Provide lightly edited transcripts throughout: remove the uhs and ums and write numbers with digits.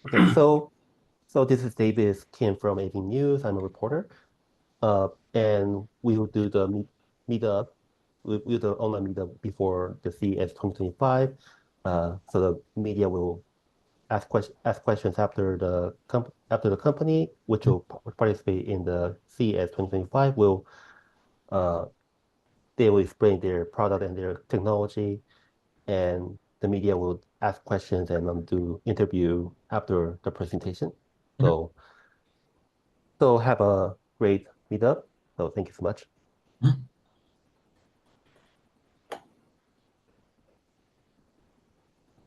Okay, so this is David Kim from AV News. I'm a reporter. And we will do the meetup. We'll do the online meetup before the CES 2025. So the media will ask questions after the company, which will participate in the CES 2025. Uh, they will explain their product and their technology, and the media will ask questions and do interview after the presentation. Mhm. So have a great meetup. So thank you so much. Mhm.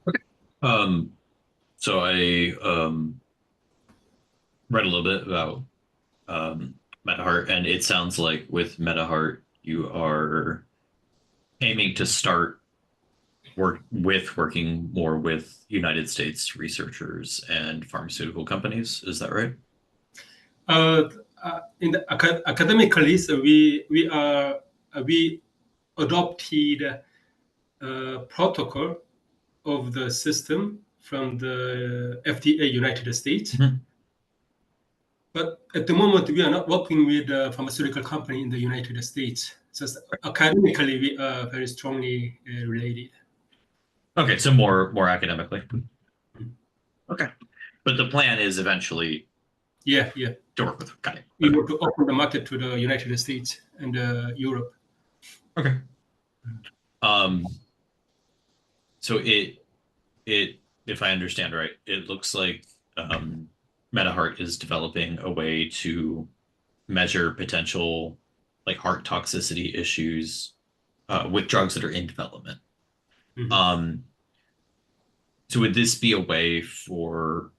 Okay. So I read a little bit about MetaHeart, and it sounds like with MetaHeart, you are aiming to start working more with United States researchers and pharmaceutical companies. Is that right? Uh, in the academically, so we adopted protocol of the system from the FDA United States. Mhm. But at the moment, we are not working with a pharmaceutical company in the United States. Just academically, we are very strongly related. Okay, so more academically. Okay, but the plan is eventually Yeah. to work with. Got it. We Okay. want to open the market to the United States and Europe. Okay. Um, so if I understand right, it looks like MetaHeart is developing a way to measure potential like heart toxicity issues with drugs that are in development. Mhm. Um, so would this be a way for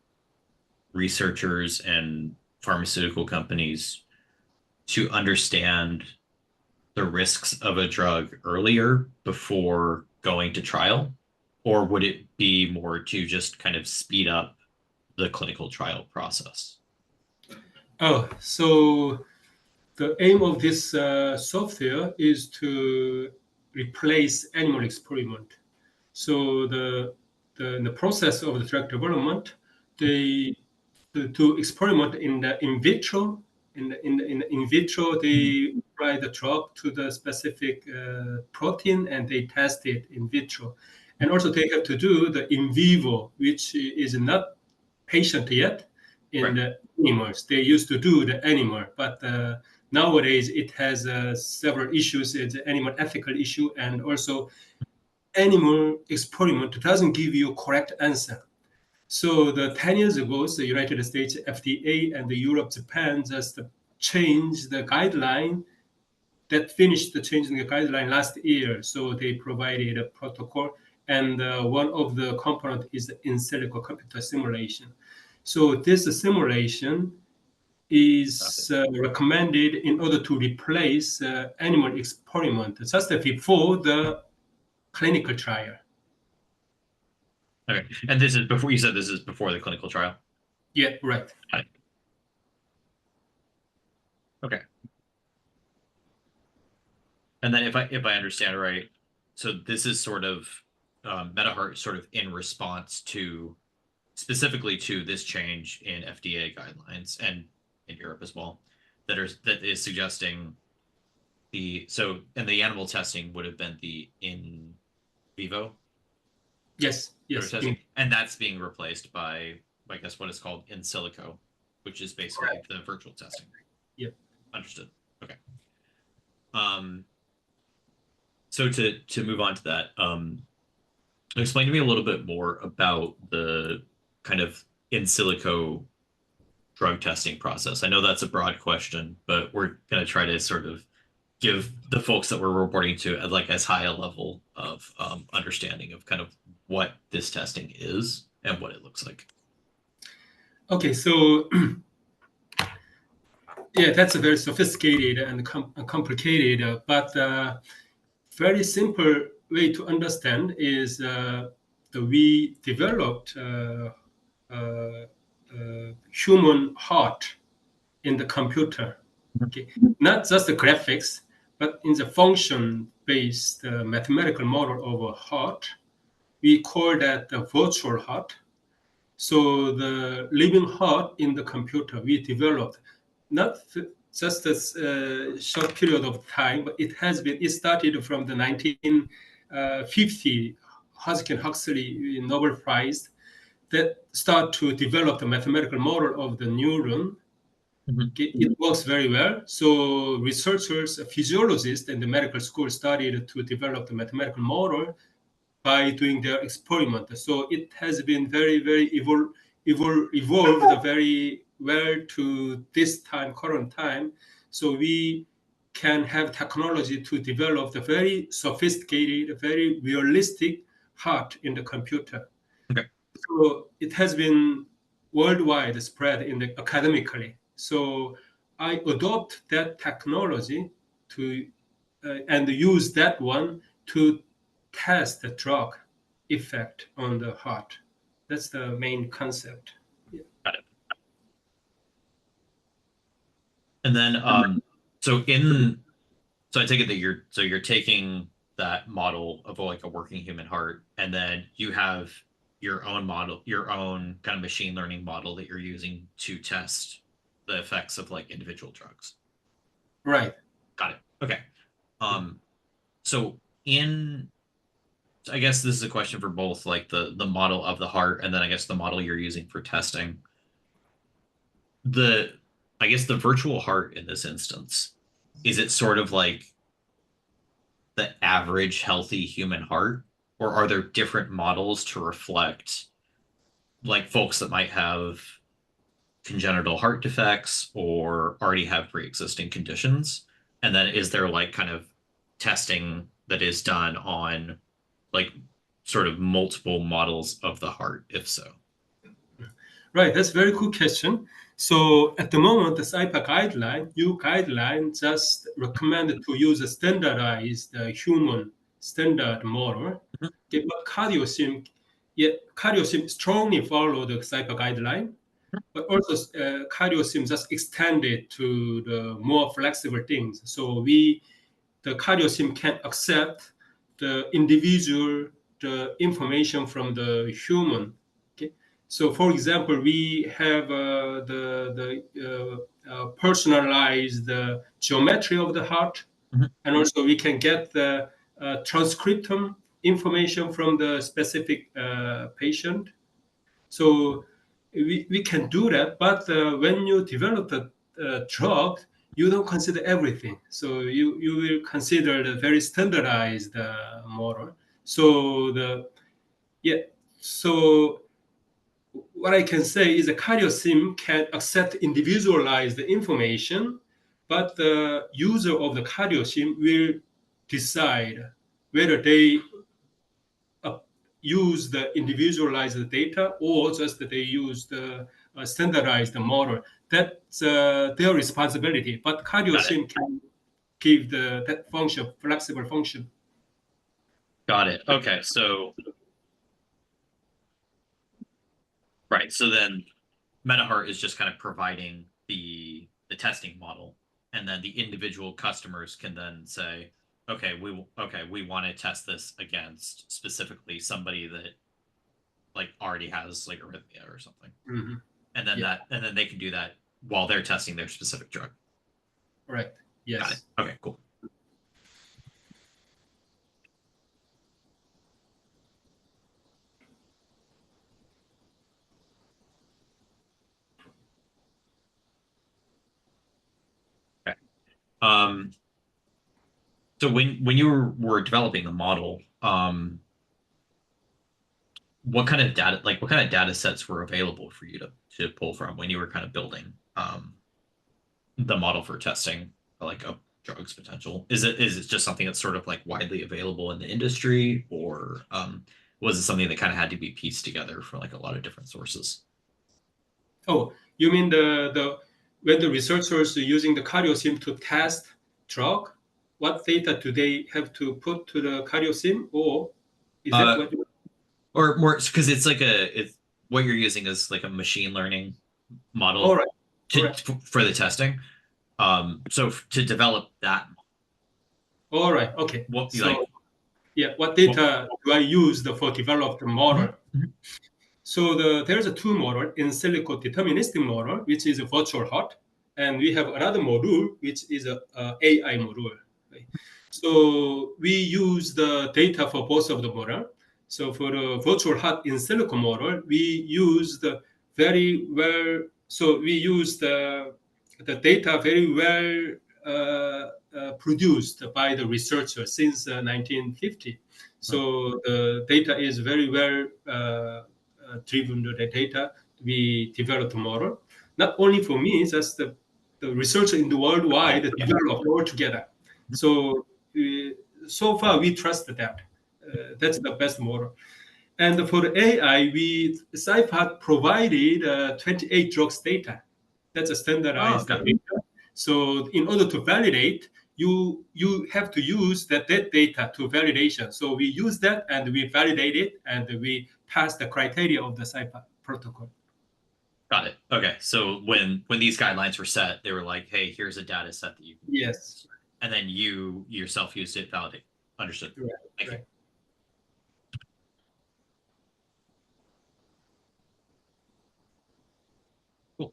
researchers and pharmaceutical companies to understand the risks of a drug earlier before going to trial? Or would it be more to just kind of speed up the clinical trial process? Oh, so the aim of this software is to replace animal experiment. So the process of the drug development, they to experiment in the in vitro. In in vitro, they apply the drug to the specific protein and they test it in vitro. And also they have to do the in vivo, which is not patient yet in Right. the animals. They used to do the animal, but nowadays it has several issues. It's an animal ethical issue, and also animal experiment doesn't give you correct answer. So the 10 years ago, the United States FDA and the Europe, Japan just changed the guideline that finished the changing the guideline last year. So they provided a protocol, and one of the component is the in silico computer simulation. So this simulation is recommended in order to replace animal experiment just before the clinical trial. Okay. And this is before you said this is before the clinical trial. Yeah, right. Got it. Okay. And then if I understand right, so this is sort of MetaHeart sort of in response to specifically to this change in FDA guidelines and in Europe as well, that is suggesting and the animal testing would have been the in vivo Yes, sort of yes. testing, and that's being replaced by I guess what is called in silico, which is basically the virtual testing. Yep. Understood. Okay. Um, so to move on to that, explain to me a little bit more about the kind of in silico drug testing process. I know that's a broad question, but we're going to try to sort of give the folks that we're reporting to at like as high a level of understanding of kind of what this testing is and what it looks like. Okay, so yeah, that's a very sophisticated and complicated, but very simple way to understand is that we developed human heart in the computer. Okay, not just the graphics, but in the function-based mathematical model of a heart. We call that the virtual heart. So the living heart in the computer we developed, not just a short period of time, but it started from the 1950, Husky Huxley Nobel Prize, that start to develop the mathematical model of the neuron. It works very well. So researchers, physiologists in the medical school started to develop the mathematical model by doing their experiment. So it has been very, very evolved very well to this time, current time. So we can have technology to develop the very sophisticated, very realistic heart in the computer. Okay. So it has been worldwide spread in the academically. So I adopt that technology to and use that one to test the drug effect on the heart. That's the main concept. Yeah. Got it. And then, so I take it that you're taking that model of like a working human heart, and then you have your own model, your own kind of machine learning model that you're using to test the effects of like individual drugs. Right. Got it. Okay. So I guess this is a question for both like the model of the heart and then I guess the model you're using for testing. I guess the virtual heart in this instance, is it sort of like the average healthy human heart, or are there different models to reflect like folks that might have congenital heart defects or already have pre-existing conditions? And then is there like kind of testing that is done on like sort of multiple models of the heart, if so? Right, that's a very good question. So at the moment, the CIPA guideline, new guideline, just recommended to use a standardized human standard model. Okay, but CardioSim strongly follow the CIPA guideline, but also CardioSim just extended to the more flexible things. So the CardioSim can accept the individual, the information from the human. Okay, so for example, we have the personalized geometry of the heart, and also we can get the transcriptome information from the specific patient. So we can do that, but when you develop the drug, you don't consider everything. So you will consider the very standardized model. So so what I can say is a CardioSim can accept individualized information, but the user of the CardioSim will decide whether they use the individualized data or just that they use the standardized model. That's their responsibility. But CardioSim can give that function, flexible function. Got it. Okay, so right. So then MetaHeart is just kind of providing the testing model, and then the individual customers can then say, okay, we want to test this against specifically somebody that like already has like arrhythmia or something. Mm-hmm. And then and then they can do that while they're testing their specific drug. Right. Yes. Got it. Okay, cool. So when you were developing the model, what kind of data sets were available for you to pull from when you were kind of building the model for testing like a drug's potential? Is it just something that's sort of like widely available in the industry, or was it something that kind of had to be pieced together from like a lot of different sources? Oh, you mean when the researchers are using the CardioSim to test drug, what data do they have to put to the CardioSim, or is that what? Or more, because it's what you're using is like a machine learning model. All right. For the testing. So to develop that. All right. Okay. What data do I use for develop the model? So there's a two model: in silico deterministic model, which is a virtual heart, and we have another module which is a AI module. Right? So we use the data for both of the model. So for the virtual heart in silico model, we use the very well. So we use the data very well produced by the researcher since 1950. So the data is very well driven to the data. We developed a model, not only for me, just the researcher in the worldwide developed all together. So so far we trust that. That's the best model. And for the AI, CyPath provided 28 drugs data. That's a standardized okay. data. So in order to validate, you have to use that data to validation. So we use that and we validate it and we pass the criteria of the CyPath protocol. Got it. Okay. So when these guidelines were set, they were like, hey, here's a data set that you can Yes. use. And then you yourself used it, validate. Understood. Right. Thank Right. you. Cool.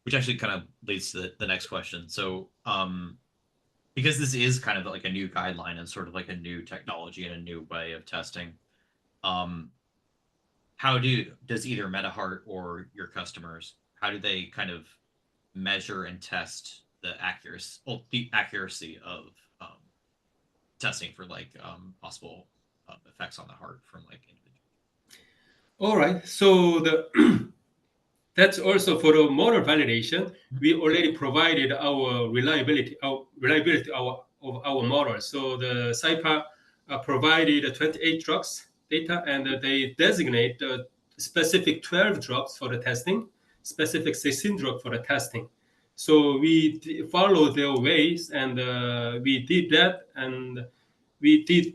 Which actually kind of leads to the next question. So because this is kind of like a new guideline and sort of like a new technology and a new way of testing, how does either MetaHeart or your customers, how do they kind of measure and test the accuracy of testing for like possible effects on the heart from like individuals? All right. So that's also for the model validation. We already provided our reliability of our model. So the CyPath provided 28 drugs data, and they designate specific 12 drugs for the testing, specific 16 drugs for the testing. So we follow their ways, and we did that, and we did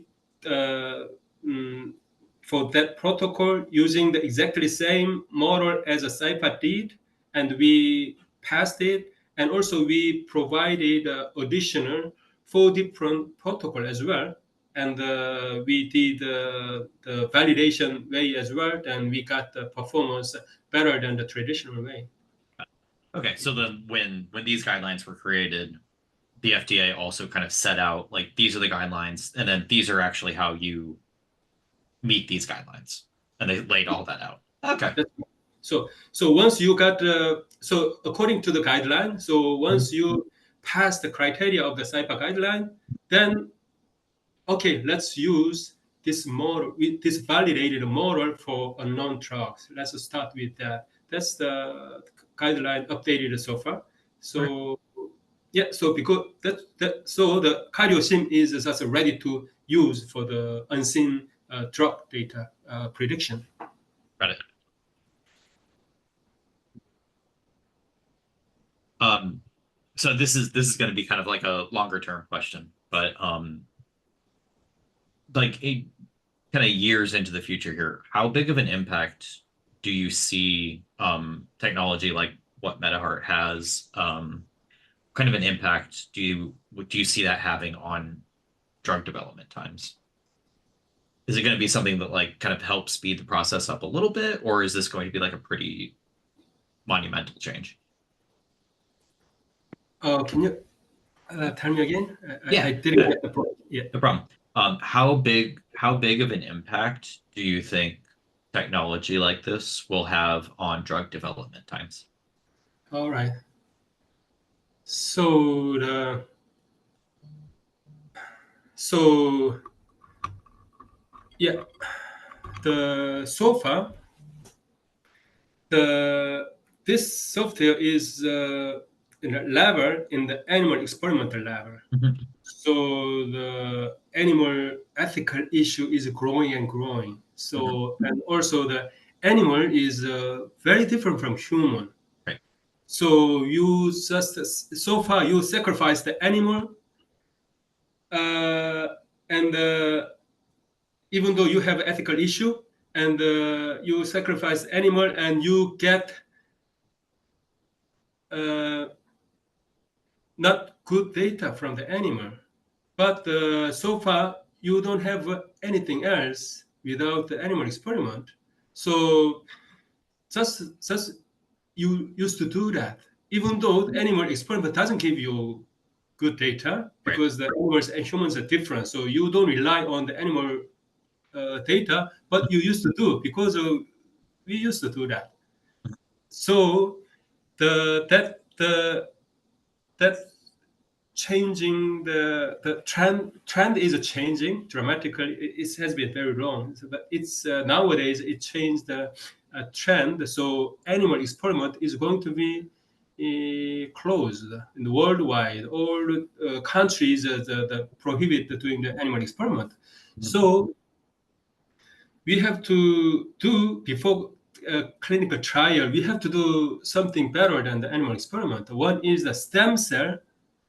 for that protocol using the exactly same model as a CyPath did, and we passed it. And also we provided additional 4 different protocol as well. And we did the validation way as well, and we got the performance better than the traditional way. Okay, so then when these guidelines were created, the FDA also kind of set out like these are the guidelines, and then these are actually how you meet these guidelines, and they laid all that out. Okay. So once you got so according to the guideline, so once you pass the criteria of the CyPath guideline, then okay, let's use this model, this validated model for unknown drugs. Let's start with that. That's the guideline updated so far. So yeah, so because so the CardioSim is just ready to use for the unseen drug data prediction. Got it. So this is going to be kind of like a longer term question, but like kind of years into the future here, how big of an impact do you see technology like what MetaHeart has? Kind of an impact do you see that having on drug development times? Is it going to be something that like kind of helps speed the process up a little bit, or is this going to be like a pretty monumental change? Can you tell me again? Yeah. I didn't get the point. Yeah. No problem. How big of an impact do you think technology like this will have on drug development times? All right. So yeah, so far this software is in a level in the animal experimental level. So the animal ethical issue is growing and growing. So and also the animal is very different from human. Right. So you just so far you sacrifice the animal, and even though you have an ethical issue, and you sacrifice animal and you get not good data from the animal. But so far, you don't have anything else without the animal experiment. So just you used to do that, even though animal experiment doesn't give you good data Right. because the animals and humans are different. So you don't rely on the animal data, but you used to do because we used to do that. So that changing the trend is changing dramatically. It has been very long, but it's nowadays it changed the trend. So animal experiment is going to be closed in the worldwide. All countries the prohibit doing the animal experiment. So we have to do before clinical trial. We have to do something better than the animal experiment. One is the stem cell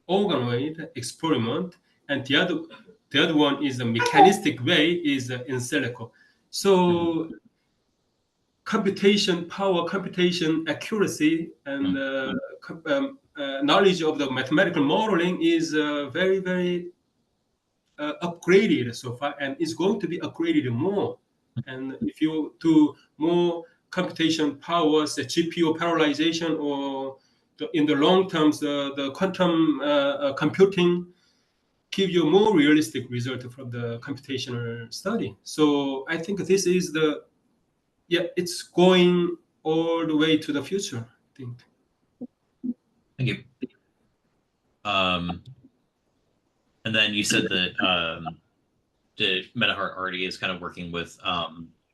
organoid experiment, and the other one is a mechanistic way is in silico. So computation power, computation accuracy, and knowledge of the mathematical modeling is very upgraded so far, and is going to be upgraded more. And if you do more computation powers, the GPU parallelization, or in the long terms, the quantum computing give you more realistic result from the computational study. So I think this is it's going all the way to the future, I think. Thank you. And then you said that the MetaHeart already is kind of working with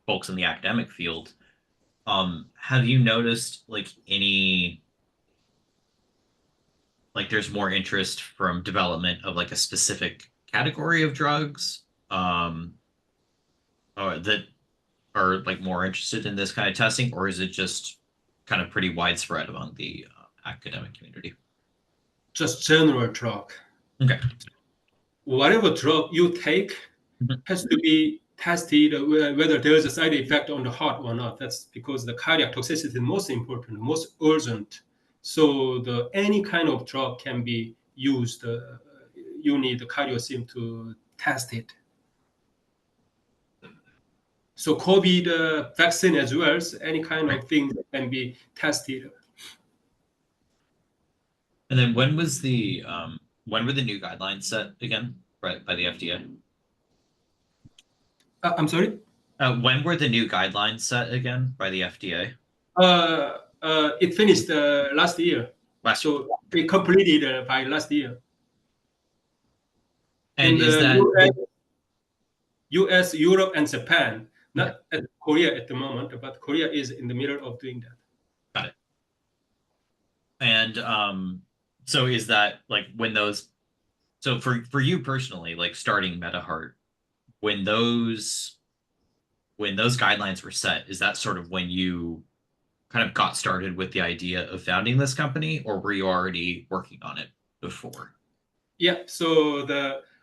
folks in the academic field. Have you noticed like any there's more interest from development of like a specific category of drugs or that are like more interested in this kind of testing, or is it just kind of pretty widespread among the academic community? Just general drug. Okay. Whatever drug you take has to be tested whether there is a side effect on the heart or not. That's because the cardiac toxicity is most important, most urgent. So any kind of drug can be used. You need the cardiosym to test it. So COVID vaccine as well, so any kind of thing can be tested. And then when were the new guidelines set again by the FDA? I'm sorry? When were the new guidelines set again by the FDA? It finished last year. So it completed by last year. And in is the that US, Europe, and Japan, not at Korea at the moment, but Korea is in the middle of doing that. Got it. And so is that like when those, so for you personally, like starting MetaHeart, when those guidelines were set, is that sort of when you kind of got started with the idea of founding this company, or were you already working on it before? Yeah, so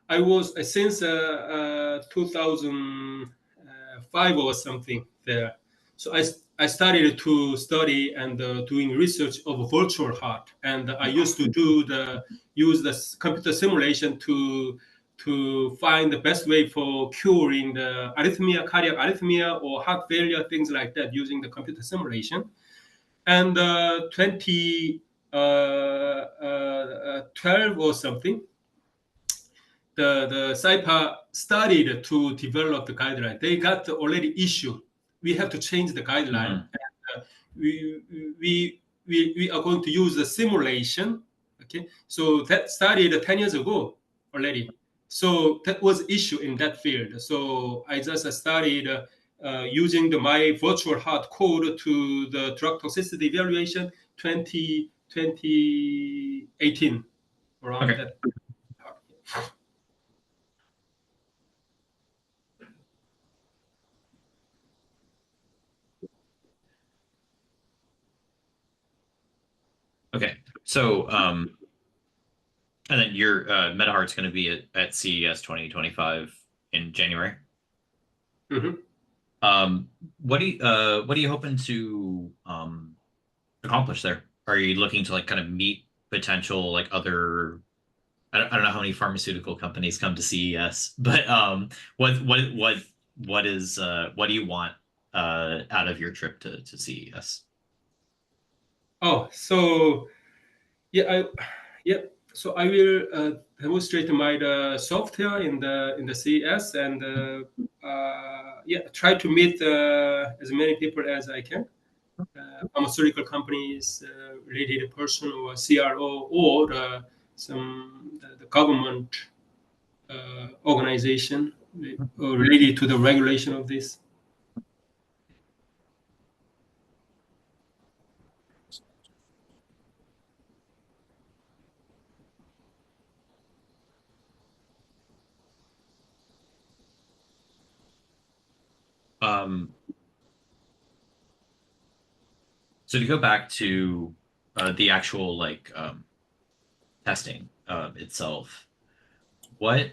I was since 2005 or something there. So I started to study and doing research of virtual heart, and I used to use the computer simulation to find the best way for curing the arrhythmia, cardiac arrhythmia, or heart failure, things like that, using the computer simulation. And 2012 or something, the SIPA started to develop the guideline. They got already issued. We have to change the guideline. And, we are going to use the simulation. Okay, so that started 10 years ago already. So that was issue in that field. So I just started using my virtual heart code to the drug toxicity evaluation 2018 around Okay. that. Okay. So and then your MetaHeart's going to be at CES 2025 in January. Mm-hmm. What are you hoping to accomplish there? Are you looking to like kind of meet potential like other I don't know how many pharmaceutical companies come to CES, but what do you want out of your trip to CES? Oh, so yeah, so I will demonstrate my software in the CES and try to meet as many people as I can. Pharmaceutical companies, related person or CRO or the government organization related to the regulation of this. So to go back to the actual testing itself, what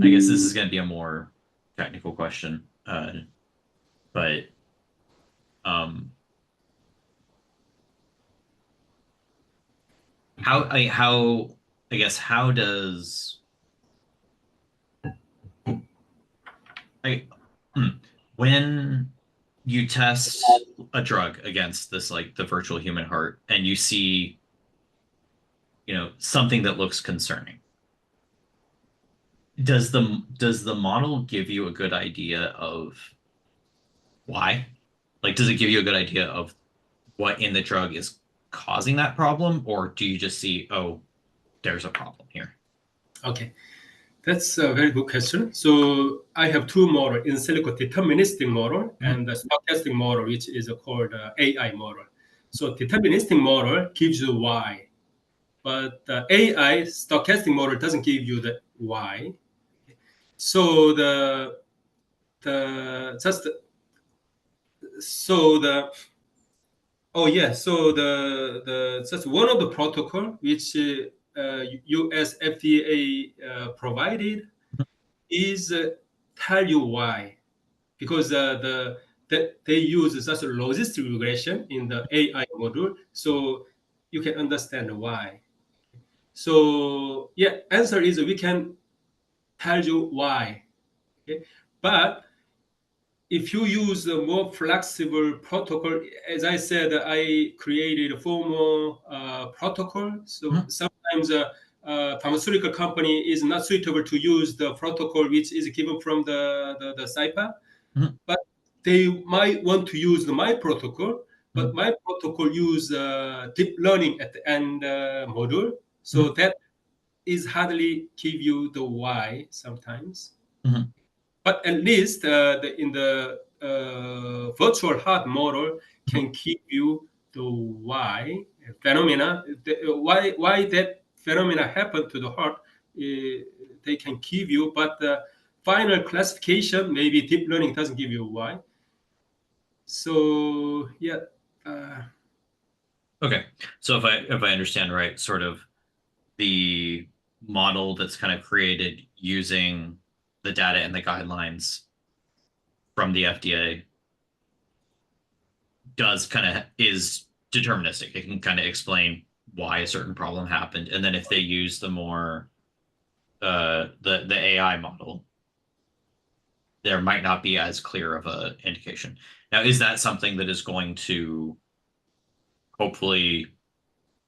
I guess this is going to be a more technical question, but um, how I guess how does I when you test a drug against this like the virtual human heart and you see something that looks concerning, does the model give you a good idea of why? Like, does it give you a good idea of what in the drug is causing that problem, or do you just see, oh, there's a problem here? Okay, that's a very good question. So I have two models: in silico deterministic model and the stochastic model, which is called AI model. So deterministic model gives you why, but the AI stochastic model doesn't give you the why. So the just so the oh yeah, so the just one of the protocol which US FDA provided is tell you why, because they use such a logistic regression in the AI module, so you can understand why. So yeah, answer is we can tell you why. Okay? But if you use a more flexible protocol, as I said, I created a formal protocol. So sometimes pharmaceutical company is not suitable to use the protocol which is given from the SIPA, but they might want to use my protocol. But my protocol use deep learning at the end module, so that is hardly give you the why sometimes. But at least in the virtual heart model can give you the why phenomena, why that phenomena happened to the heart. They can give you, but the final classification, maybe deep learning doesn't give you why. So yeah. Okay, so if I understand right, sort of the model that's kind of created using the data and the guidelines from the FDA does kind of is deterministic. It can kind of explain why a certain problem happened, and then if they use the more the AI model, there might not be as clear of a indication. Now, is that something that is going to hopefully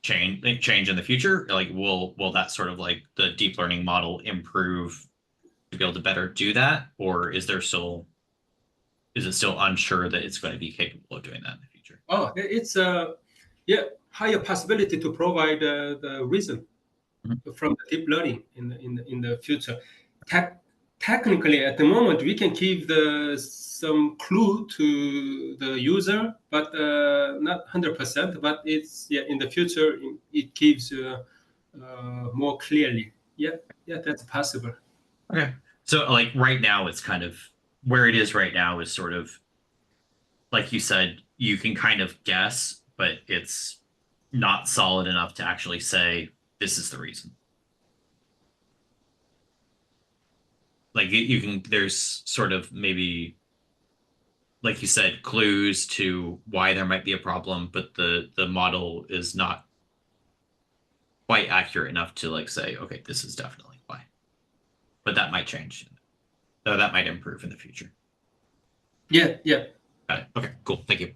change in the future? Like, will that sort of like the deep learning model improve to be able to better do that, or is it still unsure that it's going to be capable of doing that in the future? Oh, it's higher possibility to provide the reason from the deep learning in the future. Technically, at the moment, we can give some clue to the user, but not 100%. But it's in the future it gives more clearly. Yeah, that's possible. Okay. So like right now, it's kind of where it is right now is sort of like you said, you can kind of guess, but it's not solid enough to actually say this is the reason. Like you can, there's sort of maybe, like you said, clues to why there might be a problem, but the model is not quite accurate enough to like say, okay, this is definitely why. But that might change. That might improve in the future. Yeah. Got it. Okay, cool. Thank you.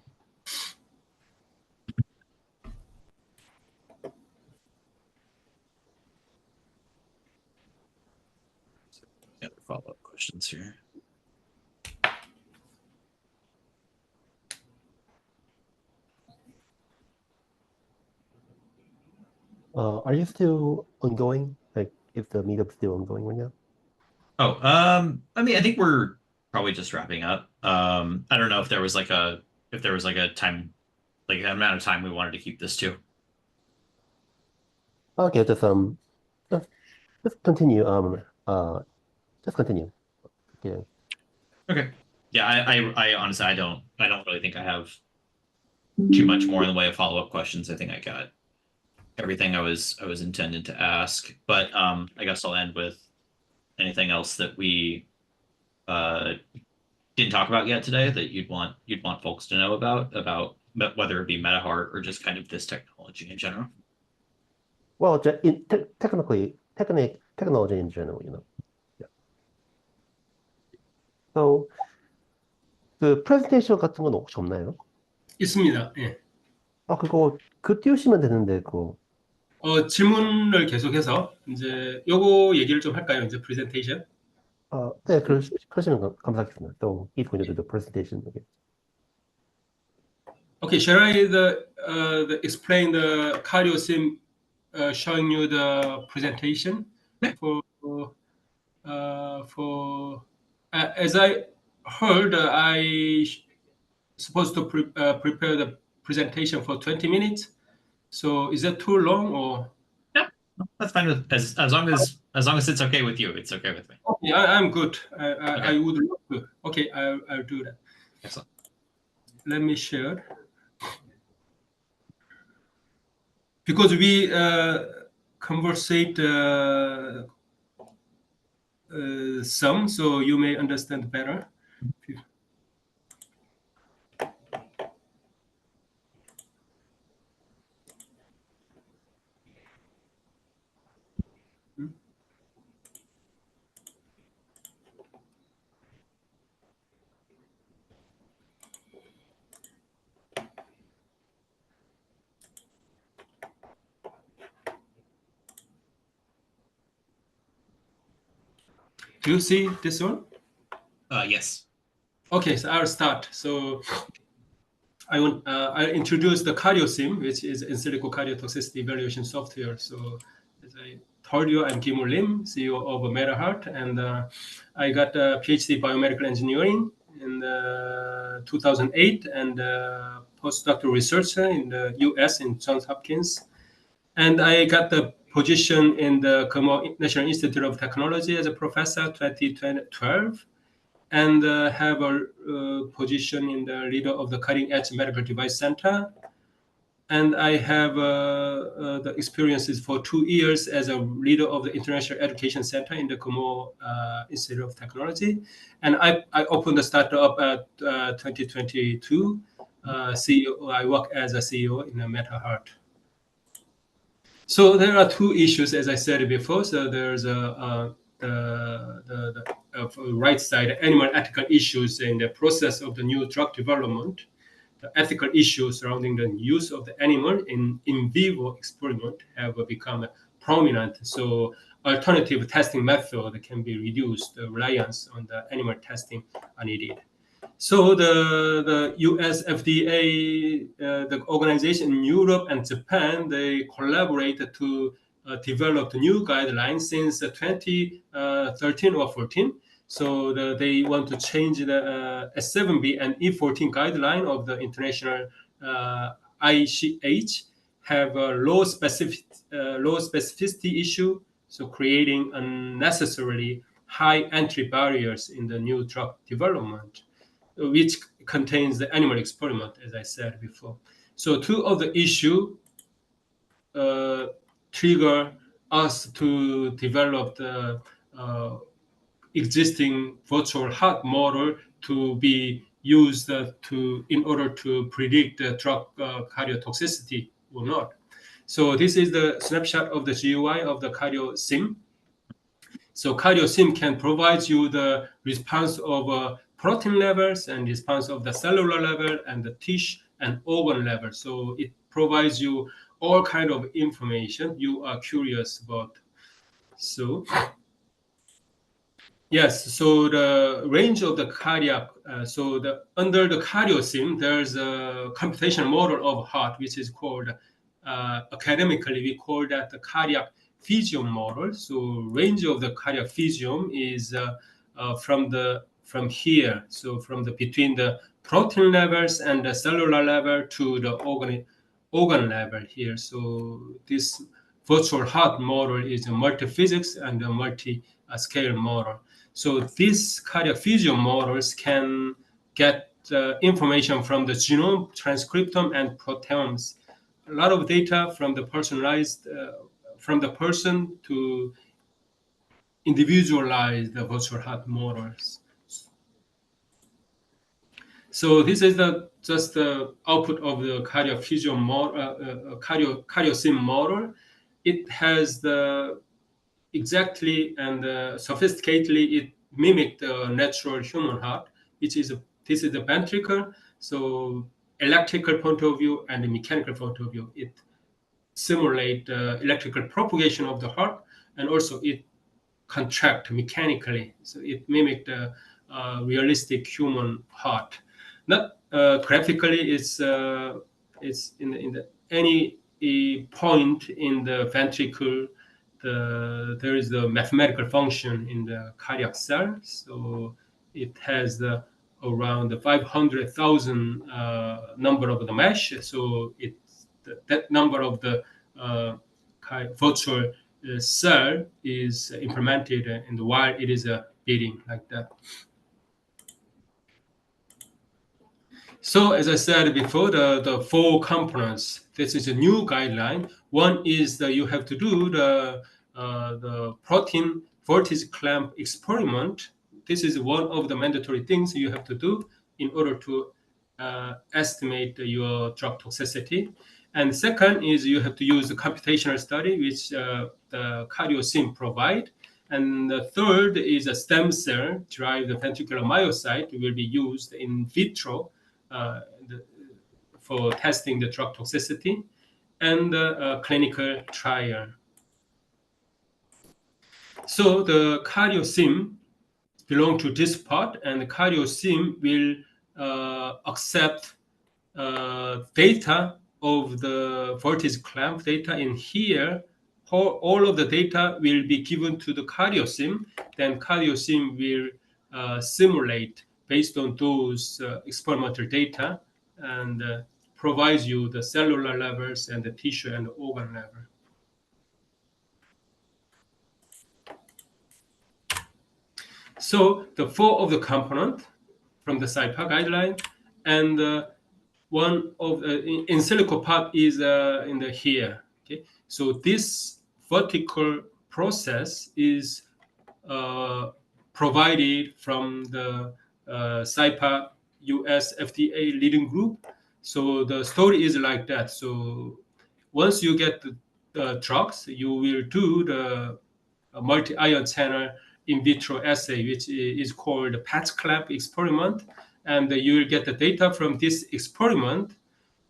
Any other follow-up questions here? Are you still ongoing? Like, if the meetup's still ongoing right now? Oh, I mean, I think we're probably just wrapping up. I don't know if there was like a time, like an amount of time we wanted to keep this to. Okay, just just continue. Just continue. Yeah. Okay. Yeah, I honestly, I don't really think I have too much more in the way of follow-up questions. I think I got everything I was intended to ask. But I guess I'll end with anything else that we didn't talk about yet today that you'd want folks to know about whether it be MetaHeart or just kind of this technology in general. Well, technology in general, you know. Yeah. So 그 프레젠테이션 같은 건 혹시 없나요? 있습니다. 예. 그거 띄우시면 되는데 그거. 질문을 계속해서 이제 요거 얘기를 좀 할까요? 이제 프레젠테이션. 네, 그러시면 감사하겠습니다. So he's going to do the presentation again. Okay, shall I explain the cardio sim, showing you the presentation for as I heard, I supposed to prepare the presentation for 20 minutes. So is that too long or? Yeah, that's fine with as long as it's okay with you. It's okay with me. Okay, I'm good. Okay. I would love to. Okay, I'll do that. Excellent. Let me share. Because we conversate some, so you may understand better. Do you see this one? Yes. Okay, so I'll start. So I introduce the CardioSim, which is in silico cardiotoxicity evaluation software. So as I told you, I'm Kim Lim, CEO of MetaHeart, and I got a PhD biomedical engineering in 2008 and postdoctoral researcher in the US in Johns Hopkins. And I got the position in the National Institute of Technology as a professor 2012, and have a position in the leader of the Cutting Edge Medical Device Center. And I have the experiences for 2 years as a leader of the International Education Center in the Como Institute of Technology. And I opened the startup at 2022. CEO, I work as a CEO in the MetaHeart. So there are 2 issues, as I said before. So there's the right side, animal ethical issues in the process of the new drug development, the ethical issues surrounding the use of the animal in vivo experiment have become prominent. So alternative testing method can be reduced. The reliance on the animal testing are needed. So the US FDA, the organization in Europe and Japan, they collaborated to develop the new guidelines since 2013 or 14. So they want to change the S7B and E14 guideline of the international ICH, have a low specificity issue, so creating unnecessarily high entry barriers in the new drug development, which contains the animal experiment, as I said before. So 2 of the issue trigger us to develop the existing virtual heart model to be used in order to predict the drug cardiotoxicity or not. So this is the snapshot of the GUI of the CardioSim. So CardioSim can provide you the response of protein levels and response of the cellular level and the tissue and organ level. So it provides you all kind of information you are curious about. So yes, so the range of the cardiac, under the CardioSim, there's a computational model of heart, which is called, academically, we call that the cardiac physium model. So range of the cardiac physium is from here, so from the between the protein levels and the cellular level to the organ level here. So this virtual heart model is a multi-physics and a multi-scale model. So these cardiac physium models can get information from the genome, transcriptome, and proteomes. A lot of data from the personalized, from the person to individualize the virtual heart models. So this is just the output of the cardiac physium model, CardioSim model. It has the exactly and sophisticatedly it mimicked the natural human heart, which is this is the ventricle. So electrical point of view and the mechanical point of view, it simulate electrical propagation of the heart, and also it contract mechanically. So it mimicked the realistic human heart. Not graphically, it's in the any point in the ventricle. There is the mathematical function in the cardiac cell. So it has the around 500,000 number of the mesh. So that number of the virtual cell is implemented in the while it is beating like that. So as I said before, the 4 components. This is a new guideline. One is that you have to do the protein voltage clamp experiment. This is one of the mandatory things you have to do in order to estimate your drug toxicity. And second is you have to use the computational study, which the CardioSim provide. And the third is a stem cell derived ventricular myocyte will be used in vitro for testing the drug toxicity, and a clinical trial. So the CardioSim belong to this part, and the CardioSim will accept data of the voltage clamp data in here. All of the data will be given to the CardioSim. Then CardioSim will simulate based on those experimental data, and provides you the cellular levels and the tissue and the organ level. So the 4 of the component from the SIPA guideline, and one of the in silico part is in the here. Okay, so this vertical process is provided from the SIPA US FDA leading group. So the story is like that. So once you get the drugs, you will do the multi-ion channel in vitro assay, which is called the patch clamp experiment. And you will get the data from this experiment.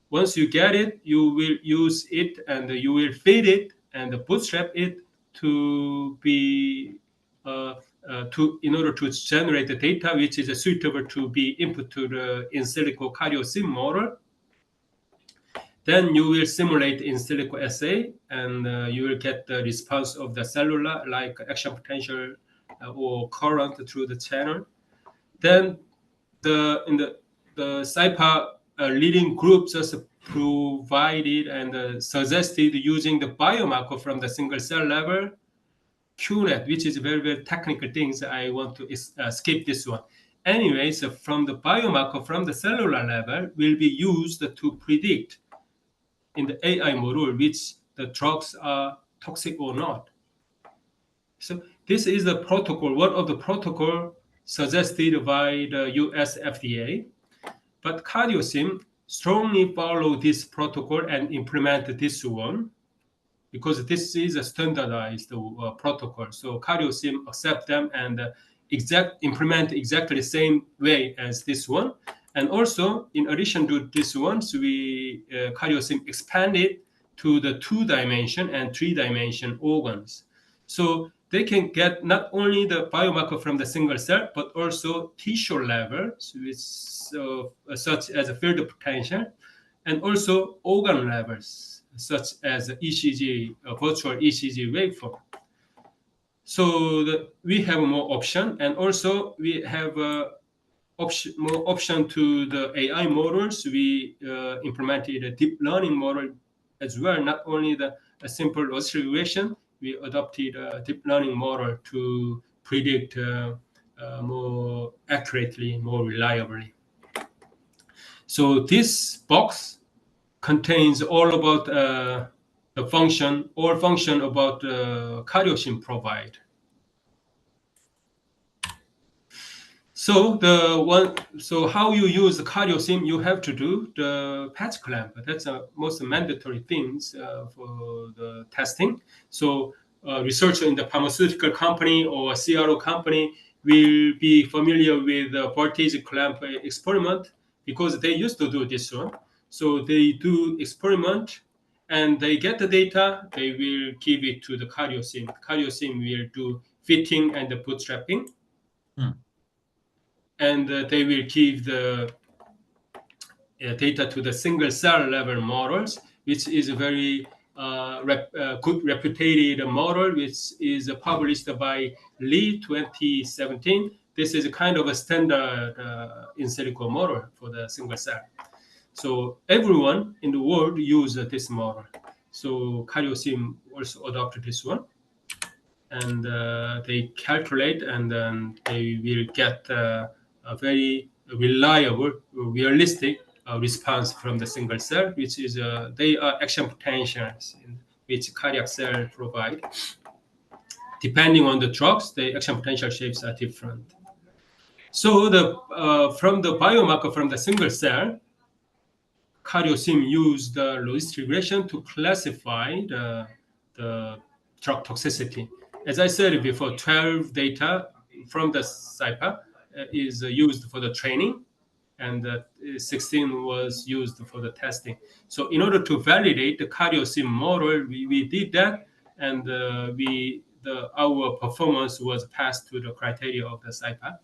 Once you get it, you will use it and you will feed it and bootstrap it to be in order to generate the data which is suitable to be input to the in silico CardioSim model. Then you will simulate in silico assay, and you will get the response of the cellular, like action potential or current through the channel. Then the SIPA leading group just provided and suggested using the biomarker from the single cell level, QNET, which is very, very technical things. I want to skip this one. Anyways, from the biomarker from the cellular level will be used to predict in the AI module which the drugs are toxic or not. So this is the protocol, one of the protocol suggested by the US FDA. But CardioSim strongly follow this protocol and implement this one, because this is a standardized protocol. So CardioSim accept them and implement exactly the same way as this one. And also, in addition to this one, so CardioSim expanded to the 2-dimension and 3-dimension organs. So they can get not only the biomarker from the single cell, but also tissue levels, such as a field potential, and also organ levels, such as ECG, virtual ECG waveform. So we have more option, and also we have more option to the AI models. We implemented a deep learning model as well, not only a simple loss regression. We adopted a deep learning model to predict more accurately, more reliably. So this box contains all about the function, all function about CardioSim provide. So how you use the CardioSim, you have to do the patch clamp. That's the most mandatory things for the testing. So researcher in the pharmaceutical company or CRO company will be familiar with the voltage clamp experiment because they used to do this one. So they do experiment and they get the data, they will give it to the CardioSim. CardioSim will do fitting and the bootstrapping. And they will give the data to the single cell level models, which is a very good reputed model, which is published by Lee 2017. This is a kind of a standard in silico model for the single cell. So everyone in the world uses this model. So CardioSim also adopted this one. And they calculate, and then they will get a very reliable, realistic response from the single cell, which is they are action potentials in which cardiac cell provide. Depending on the drugs, the action potential shapes are different. So from the biomarker from the single cell, CardioSim used the logistic regression to classify the drug toxicity. As I said before, 12 data from the SIPA is used for the training, and 16 was used for the testing. So in order to validate the CardioSim model, we did that, and our performance was passed to the criteria of the SIPA.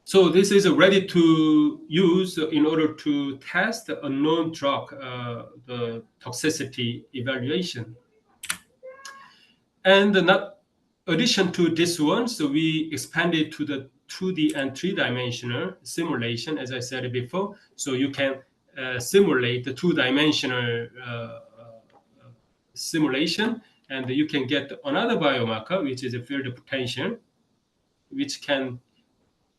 So this is ready to use in order to test a known drug, the toxicity evaluation. And not addition to this one, so we expanded to the 2D and 3-dimensional simulation, as I said before. So you can simulate the 2-dimensional simulation, and you can get another biomarker, which is a field potential, which can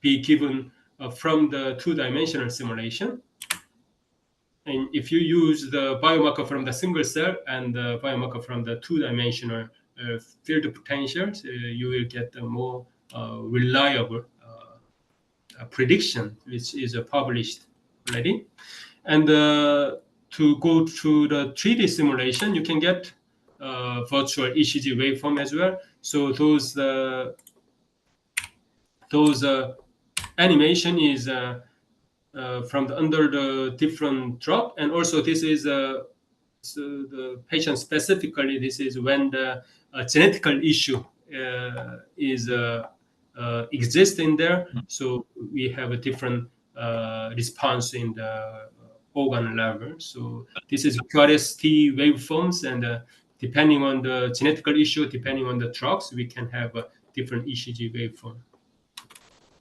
be given from the 2-dimensional simulation. And if you use the biomarker from the single cell and the biomarker from the 2-dimensional field potentials, you will get a more reliable prediction, which is published already. And to go to the 3D simulation, you can get virtual ECG waveform as well. So those animation is from under the different drug, and also this is so the patient specifically. This is when the genetical issue is exists in there. So we have a different response in the organ level. So this is QRST waveforms, and depending on the genetical issue, depending on the drugs, we can have a different ECG waveform.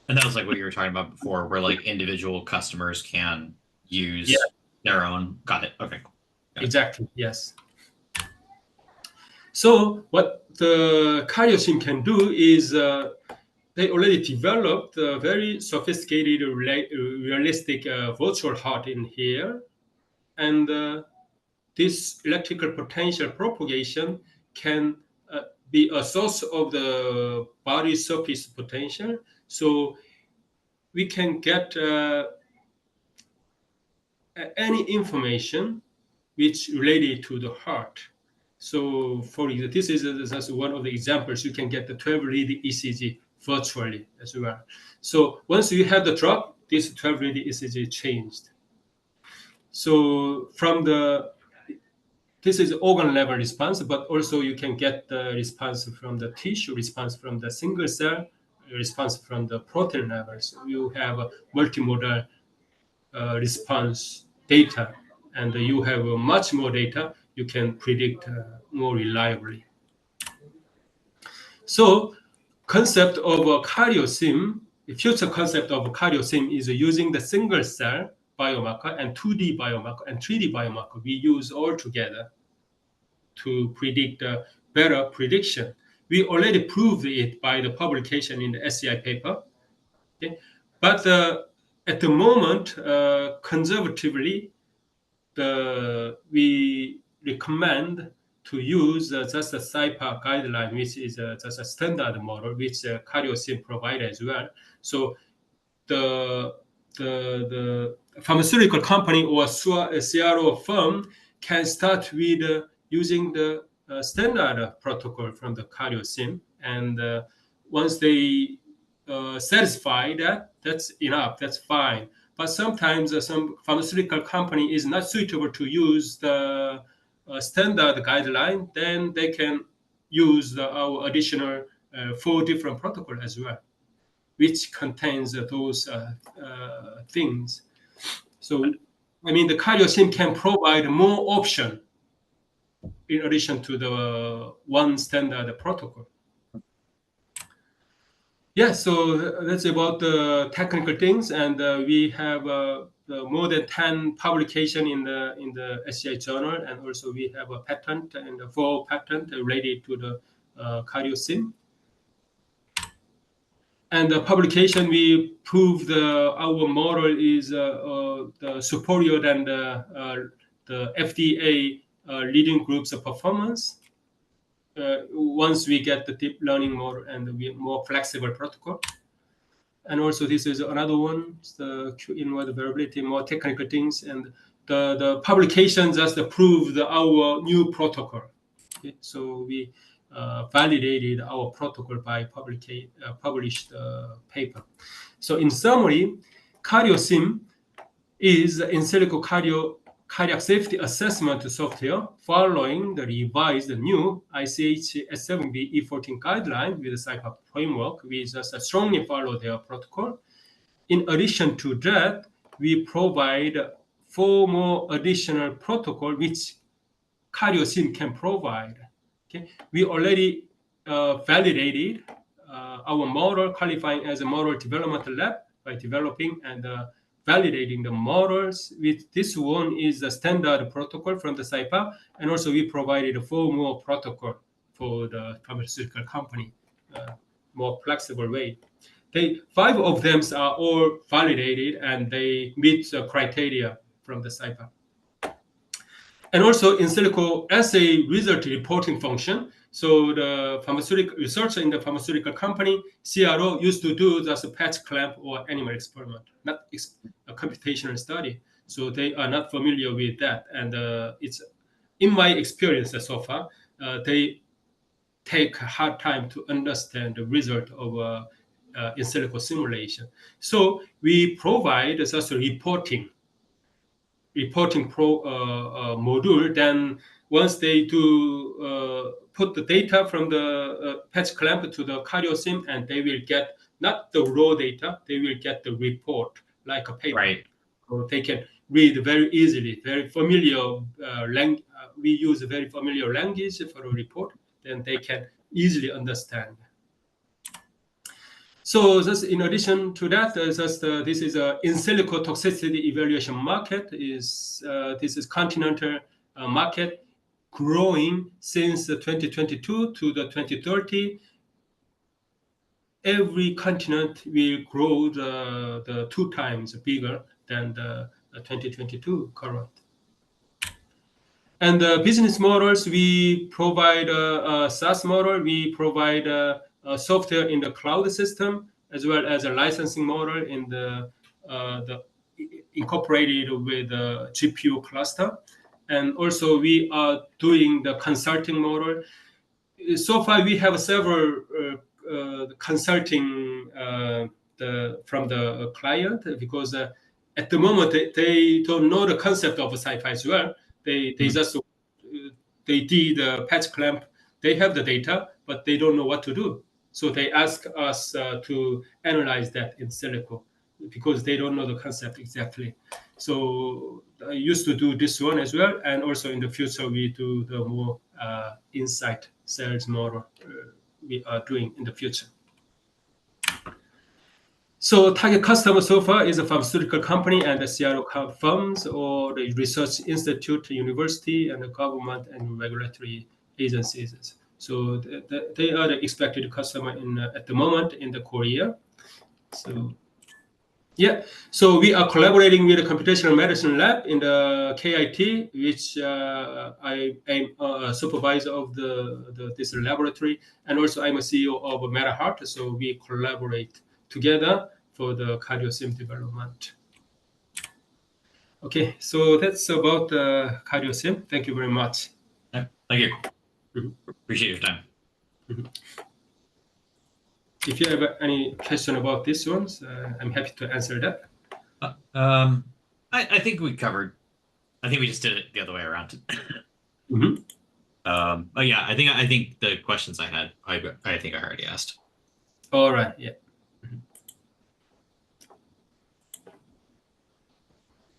And that was like what you were talking about before, where like individual customers can use their own. Got it. Okay. Got it. Exactly. Yes. So what the CardioSim can do is they already developed a very sophisticated, realistic virtual heart in here, and this electrical potential propagation can be a source of the body surface potential. So we can get any information which related to the heart. So this is just one of the examples. You can get the 12-lead ECG virtually as well. So once you have the drug, this 12-lead ECG changed. So this is organ level response, but also you can get the response from the tissue, response from the single cell, response from the protein level. So you have a multimodal response data, and you have much more data. You can predict more reliably. So concept of a cardio-sim, the future concept of cardio-sim is using the single cell biomarker and 2D biomarker and 3D biomarker we use all together to predict a better prediction. We already proved it by the publication in the SCI paper. Okay? But at the moment, conservatively, we recommend to use just a SIPA guideline, which is just a standard model, which CardioSim provides as well. So the pharmaceutical company or CRO firm can start with using the standard protocol from the CardioSim, and once they satisfy that, that's enough, that's fine. But sometimes some pharmaceutical company is not suitable to use the standard guideline, then they can use our additional 4 different protocol as well, which contains those things. So, I mean, the CardioSim can provide more option in addition to the one standard protocol. Yeah, so that's about the technical things, and we have more than 10 publication in the SCI journal, and also we have a patent and 4 patent related to the CardioSim. And the publication, we proved our model is superior than the FDA leading group's performance. Once we get the deep learning model and the more flexible protocol. And also this is another one, the Q-inward variability, more technical things. And the publication just proved our new protocol. Okay? So we validated our protocol by published paper. So in summary, CardioSim is in silico cardiac safety assessment software following the revised new ICH S7B E14 guideline with the CIPA framework. We just strongly follow their protocol. In addition to that, we provide 4 more additional protocol which CardioSim can provide. Okay? We already validated our model, qualifying as a model development lab by developing and validating the models. With this one is the standard protocol from the CIPA, and also we provided 4 more protocol for the pharmaceutical company, more flexible way. 5 of them are all validated and they meet the criteria from the CIPA. And also in silico assay result reporting function. So the pharmaceutical researcher in the pharmaceutical company, CRO, used to do just a patch clamp or animal experiment, not a computational study. So they are not familiar with that. And it's, in my experience so far, they take a hard time to understand the result of in silico simulation. So we provide just a reporting module. Then once they do put the data from the patch clamp to the CardioSim, and they will get not the raw data, they will get the report like a paper. Right. So they can read very easily, very familiar language. We use a very familiar language for a report, then they can easily understand. So just in addition to that, this is a in silico toxicity evaluation market. This is continental market growing since 2022 to the 2030. Every continent will grow the 2 times bigger than the 2022 current. And the business models, we provide a SaaS model. We provide software in the cloud system, as well as a licensing model in the incorporated with the GPU cluster. and also we are doing the consulting model. So far, we have several consulting from the client, because at the moment they don't know the concept of sci-fi as well. They just they did a patch clamp. They have the data, but they don't know what to do. So they ask us to analyze that in silico, because they don't know the concept exactly. So I used to do this one as well, and also in the future we do the more insight sales model we are doing in the future. So target customer so far is a pharmaceutical company and the CRO firms, or the research institute, university, and the government and regulatory agencies. So they are the expected customer at the moment in the Korea. So yeah, so we are collaborating with the computational medicine lab in the KIT, which I am a supervisor of this laboratory, and also I'm a CEO of MetaHeart. So we collaborate together for the CardioSim development. Okay, so that's about the CardioSim. Thank you very much. Yeah, thank you. Appreciate your time. If you have any question about these ones, I'm happy to answer that. I think we covered. I think we just did it the other way around. But yeah, I think the questions I had, I think I already asked. All right. Yeah.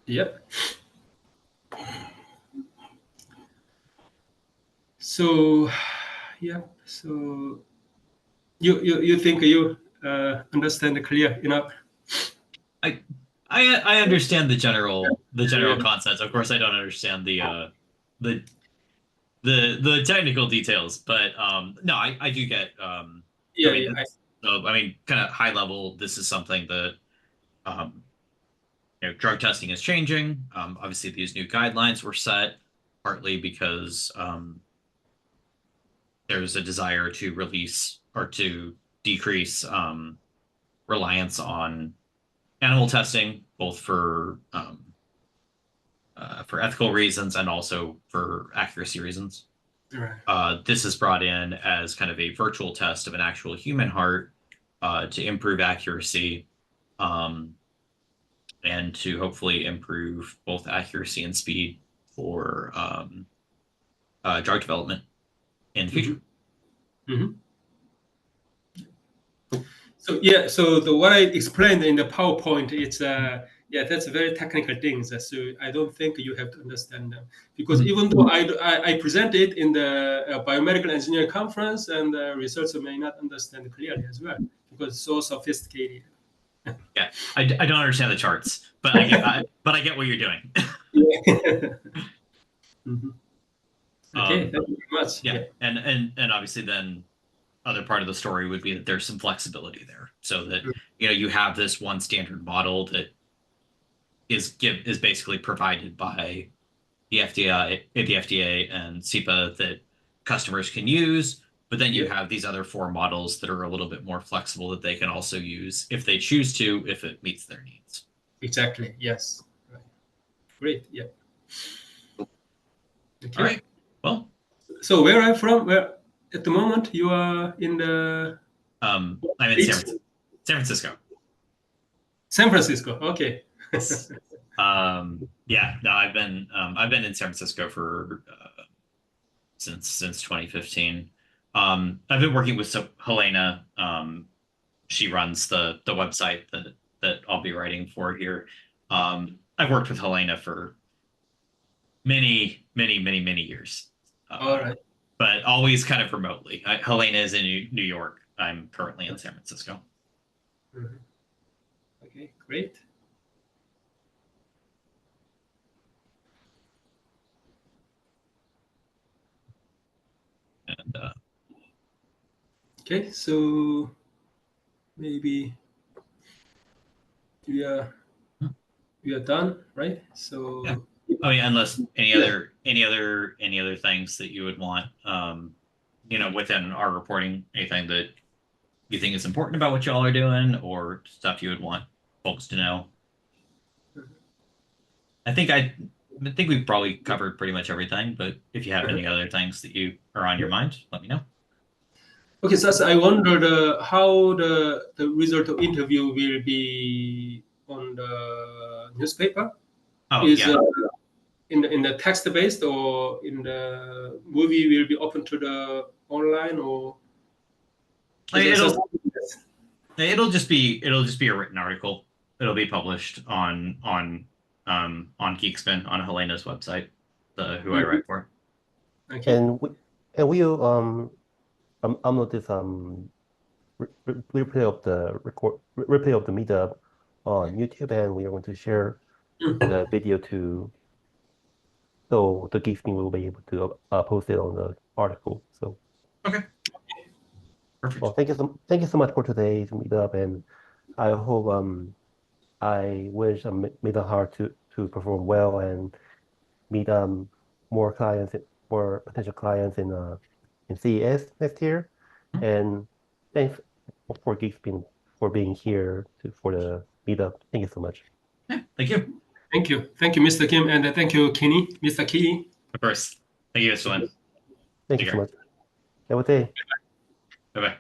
Yep. So, yeah. So, you think you understand clear enough? I understand the general concepts. Of course, I don't understand the technical details, but no, I do get. Yeah. I mean, kind of high level. This is something that drug testing is changing. Obviously, these new guidelines were set partly because there's a desire to release or to decrease reliance on animal testing, both for ethical reasons and also for accuracy reasons. Right. This is brought in as kind of a virtual test of an actual human heart to improve accuracy and to hopefully improve both accuracy and speed for drug development in the future. So yeah, so what I explained in the PowerPoint, it's that's very technical things. So I don't think you have to understand them, because even though I present it in the biomedical engineering conference, and the researcher may not understand clearly as well, because it's so sophisticated. Yeah, I don't understand the charts, but I get what you're doing. Okay, thank you very much. Yeah, and obviously then other part of the story would be that there's some flexibility there, so that you have this one standard model that is basically provided by the FDA and CEPA that customers can use, but then you have these other four models that are a little bit more flexible that they can also use if they choose to, if it meets their needs. Exactly. Yes. Right. Great. Yeah. Okay. All right. Well. So where I'm from, where at the moment you are in the. I'm in San Francisco. San Francisco. Okay. Yeah. No, I've been in San Francisco for since 2015. I've been working with Helena. She runs the website that I'll be writing for here. I've worked with Helena for many years. All right. But always kind of remotely. Helena is in New York. I'm currently in San Francisco. Okay, great. And okay, so maybe we are done, right? So yeah. Oh yeah, unless any other things that you would want within our reporting, anything that you think is important about what y'all are doing, or stuff you would want folks to know. I think I think we've probably covered pretty much everything, but if you have any other things that you are on your mind, let me know. Okay, so I wondered how the result of interview will be on the newspaper. Oh, Is yeah. in the text based, or in the movie will be open to the online, or It'll just be a written article. It'll be published on Geekspin, on Helena's website, who I write for. Okay. And we'll upload this replay of the replay of the meetup on YouTube, and we are going to share the video so the Geekspin will be able to post it on the article. So Okay. Perfect. well, thank you so much for today's meetup, and I hope I wish Meetup hard to perform well and meet more clients, more potential clients in CES next year. And thanks for Geekspin for being here for the meetup. Thank you so much. Yeah, thank you. Thank you, Mr. Kim, and thank you, Kenny, Mr. Key. Of course. Thank you, Swen. Thank you so much. Have a good day. Bye bye.